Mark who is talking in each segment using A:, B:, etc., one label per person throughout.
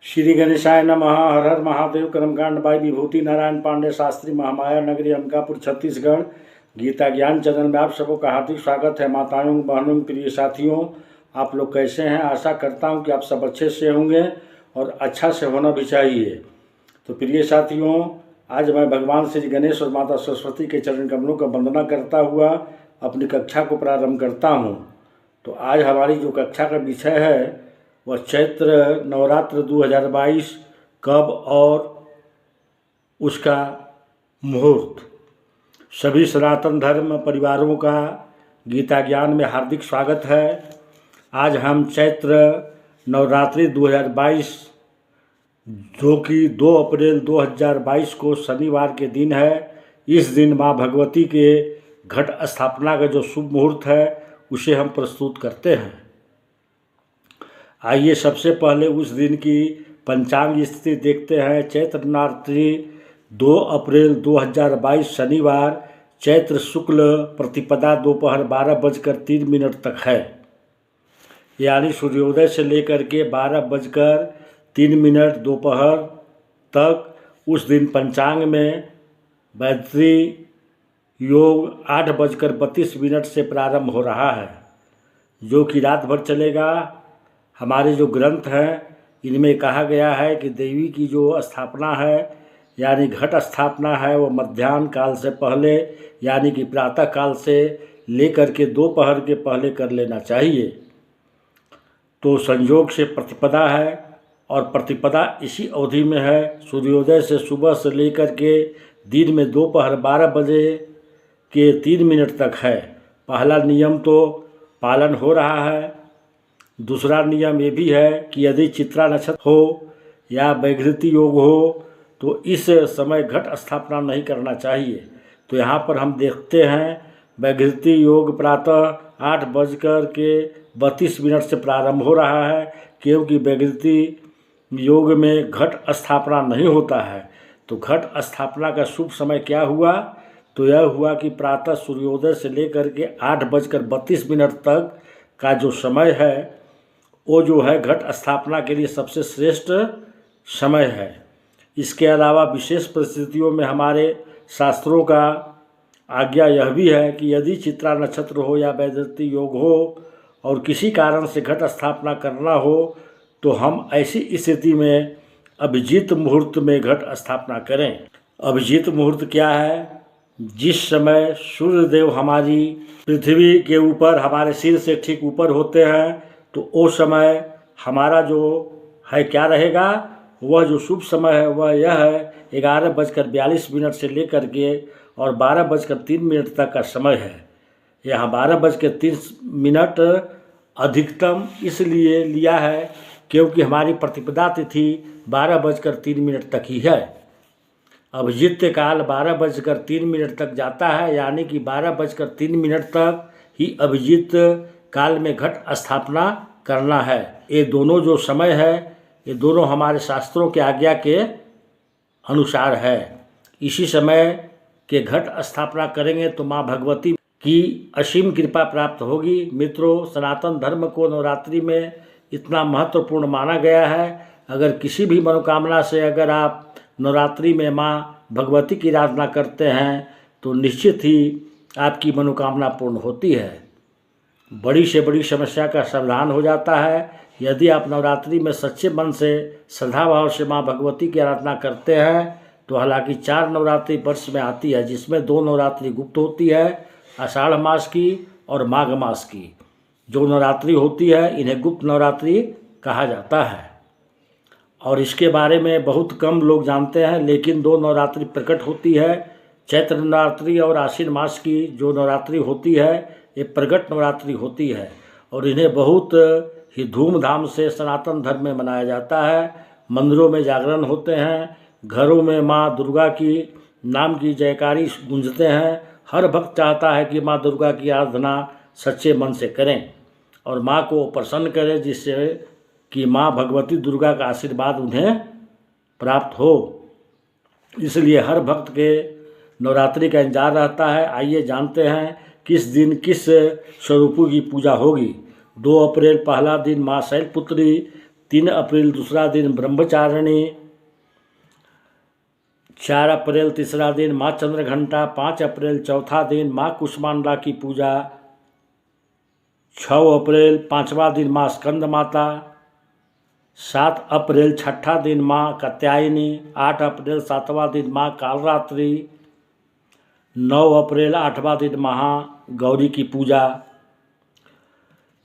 A: श्री गणेशाय नमः। हर हर महादेव। कर्मकांड बाई विभूति नारायण पांडे शास्त्री, महामाया नगरी, अंबिकापुर, छत्तीसगढ़। गीता ज्ञान चैनल में आप सबों का हार्दिक स्वागत है। माताओं, बहनों, प्रिय साथियों, आप लोग कैसे हैं? आशा करता हूं कि आप सब अच्छे से होंगे और अच्छा से होना भी चाहिए। तो प्रिय साथियों, आज मैं भगवान श्री गणेश और माता सरस्वती के चरण कमलों का वंदना करता हुआ अपनी कक्षा को प्रारंभ करता हूँ। तो आज हमारी जो कक्षा का विषय है वह चैत्र नवरात्र 2022 कब और उसका मुहूर्त। सभी सनातन धर्म परिवारों का गीता ज्ञान में हार्दिक स्वागत है। आज हम चैत्र नवरात्रि 2022 जो कि 2 अप्रैल 2022 को शनिवार के दिन है, इस दिन माँ भगवती के घट स्थापना का जो शुभ मुहूर्त है उसे हम प्रस्तुत करते हैं। आइए सबसे पहले उस दिन की पंचांग स्थिति देखते हैं। चैत्र नवरात्रि 2 अप्रैल 2022 शनिवार, चैत्र शुक्ल प्रतिपदा दोपहर 12:03 तक है, यानी सूर्योदय से लेकर के 12:03 दोपहर तक। उस दिन पंचांग में वैदित्री योग 8:32 से प्रारंभ हो रहा है, जो कि रात भर चलेगा। हमारे जो ग्रंथ हैं इनमें कहा गया है कि देवी की जो स्थापना है यानी घट स्थापना है वो मध्याह्न काल से पहले यानी कि प्रातः काल से लेकर के दोपहर के पहले कर लेना चाहिए। तो संयोग से प्रतिपदा है और प्रतिपदा इसी अवधि में है। सूर्योदय से सुबह से लेकर के दिन में दोपहर 12:03 तक है। पहला नियम तो पालन हो रहा है। दूसरा नियम ये भी है कि यदि चित्रा नक्षत्र हो या वैघृति योग हो तो इस समय घट स्थापना नहीं करना चाहिए। तो यहाँ पर हम देखते हैं वैघृति योग प्रातः 8:32 से प्रारंभ हो रहा है, क्योंकि वैघृति योग में घट स्थापना नहीं होता है। तो घट स्थापना का शुभ समय क्या हुआ? तो यह हुआ कि प्रातः सूर्योदय से लेकर के 8:32 तक का जो समय है वो जो है घट स्थापना के लिए सबसे श्रेष्ठ समय है। इसके अलावा विशेष परिस्थितियों में हमारे शास्त्रों का आज्ञा यह भी है कि यदि चित्रा नक्षत्र हो या वैधृति योग हो और किसी कारण से घट स्थापना करना हो तो हम ऐसी स्थिति में अभिजीत मुहूर्त में घट स्थापना करें। अभिजीत मुहूर्त क्या है? जिस समय सूर्यदेव हमारी पृथ्वी के ऊपर हमारे सिर से ठीक ऊपर होते हैं, तो वो समय हमारा जो है क्या रहेगा? वह जो शुभ समय है वह यह है 11:42 से लेकर के और 12:03 तक का समय है। यहाँ 12:03 अधिकतम इसलिए लिया है क्योंकि हमारी प्रतिपदा तिथि 12:03 तक ही है। अभिजीत काल 12:03 तक जाता है, यानी कि 12:03 तक ही अभिजीत काल में घट स्थापना करना है। ये दोनों जो समय है ये दोनों हमारे शास्त्रों के आज्ञा के अनुसार है। इसी समय के घट स्थापना करेंगे तो माँ भगवती की असीम कृपा प्राप्त होगी। मित्रों, सनातन धर्म को नवरात्रि में इतना महत्वपूर्ण माना गया है। अगर किसी भी मनोकामना से अगर आप नवरात्रि में माँ भगवती की आराधना करते हैं तो निश्चित ही आपकी मनोकामना पूर्ण होती है। बड़ी से बड़ी समस्या का समाधान हो जाता है यदि आप नवरात्रि में सच्चे मन से श्रद्धा भाव से माँ भगवती की आराधना करते हैं। तो हालांकि 4 नवरात्रि वर्ष में आती है, जिसमें 2 नवरात्रि गुप्त होती है, आषाढ़ मास की और माघ मास की। जो नवरात्रि होती है इन्हें गुप्त नवरात्रि कहा जाता है और इसके बारे में बहुत कम लोग जानते हैं। लेकिन 2 नवरात्रि प्रकट होती है, चैत्र नवरात्रि और आश्विन मास की जो नवरात्रि होती है ये प्रगट नवरात्रि होती है और इन्हें बहुत ही धूमधाम से सनातन धर्म में मनाया जाता है। मंदिरों में जागरण होते हैं, घरों में माँ दुर्गा की नाम की जयकारी गूंजते हैं। हर भक्त चाहता है कि माँ दुर्गा की आराधना सच्चे मन से करें और माँ को प्रसन्न करें, जिससे कि माँ भगवती दुर्गा का आशीर्वाद उन्हें प्राप्त हो। इसलिए हर भक्त के नवरात्रि का इंतजार रहता है। आइए जानते हैं किस दिन किस स्वरूपों की पूजा होगी। 2 अप्रैल पहला दिन माँ शैलपुत्री 3 अप्रैल दूसरा दिन ब्रह्मचारिणी, 4 अप्रैल तीसरा दिन माँ चंद्रघंटा, 5 अप्रैल चौथा दिन माँ कुष्मांडा की पूजा, 6 अप्रैल पाँचवा दिन माँ स्कंद माता, 7 अप्रैल छठा दिन माँ कात्यायनी, 8 अप्रैल सातवां दिन माँ कालरात्रि, 9 अप्रैल आठवां दिन महागौरी की पूजा,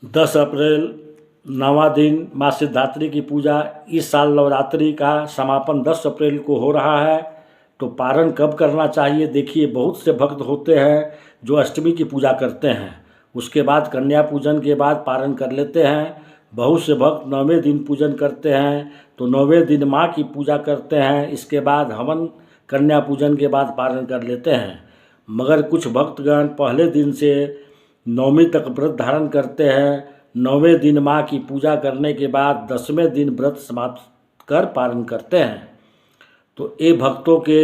A: 10 अप्रैल 9वां दिन माँ सिद्धात्री की पूजा। इस साल नवरात्रि का समापन 10 अप्रैल को हो रहा है। तो पारण कब करना चाहिए? देखिए, बहुत से भक्त होते हैं जो अष्टमी की पूजा करते हैं, उसके बाद कन्या पूजन के बाद पारण कर लेते हैं। बहुत से भक्त 9वें दिन पूजन करते हैं, तो 9वें दिन माँ की पूजा करते हैं, इसके बाद हवन कन्या पूजन के बाद पारण कर लेते हैं। मगर कुछ भक्तगण पहले दिन से 9वीं तक व्रत धारण करते हैं, 9वें दिन माँ की पूजा करने के बाद 10वें दिन व्रत समाप्त कर पारण करते हैं। तो ये भक्तों के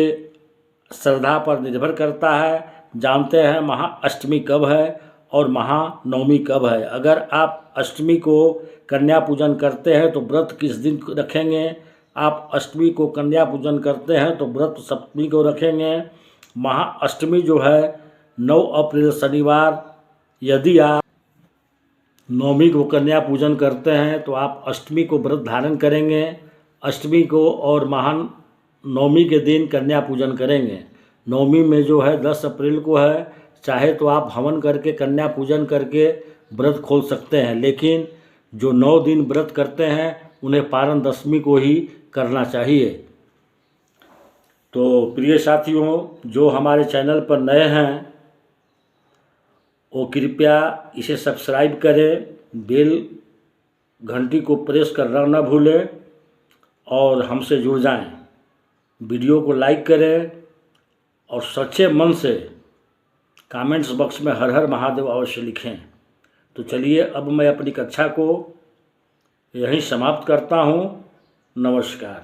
A: श्रद्धा पर निर्भर करता है। जानते हैं महाअष्टमी कब है और महानवमी कब है। अगर आप अष्टमी को कन्या पूजन करते हैं तो व्रत किस दिन रखेंगे? आप अष्टमी को कन्या पूजन करते हैं तो व्रत सप्तमी को रखेंगे। महाअष्टमी जो है 9 अप्रैल शनिवार। यदि आप नवमी को कन्या पूजन करते हैं तो आप अष्टमी को व्रत धारण करेंगे, अष्टमी को और महान नवमी के दिन कन्या पूजन करेंगे। नवमी में जो है 10 अप्रैल को है, चाहे तो आप हवन करके कन्या पूजन करके व्रत खोल सकते हैं, लेकिन जो 9 दिन व्रत करते हैं उन्हें पारण दशमी को ही करना चाहिए। तो प्रिय साथियों, जो हमारे चैनल पर नए हैं वो कृपया इसे सब्सक्राइब करें, बेल घंटी को प्रेस करना न भूलें और हमसे जुड़ जाएं। वीडियो को लाइक करें और सच्चे मन से कमेंट्स बॉक्स में हर हर महादेव अवश्य लिखें। तो चलिए, अब मैं अपनी कक्षा को यहीं समाप्त करता हूँ। नमस्कार।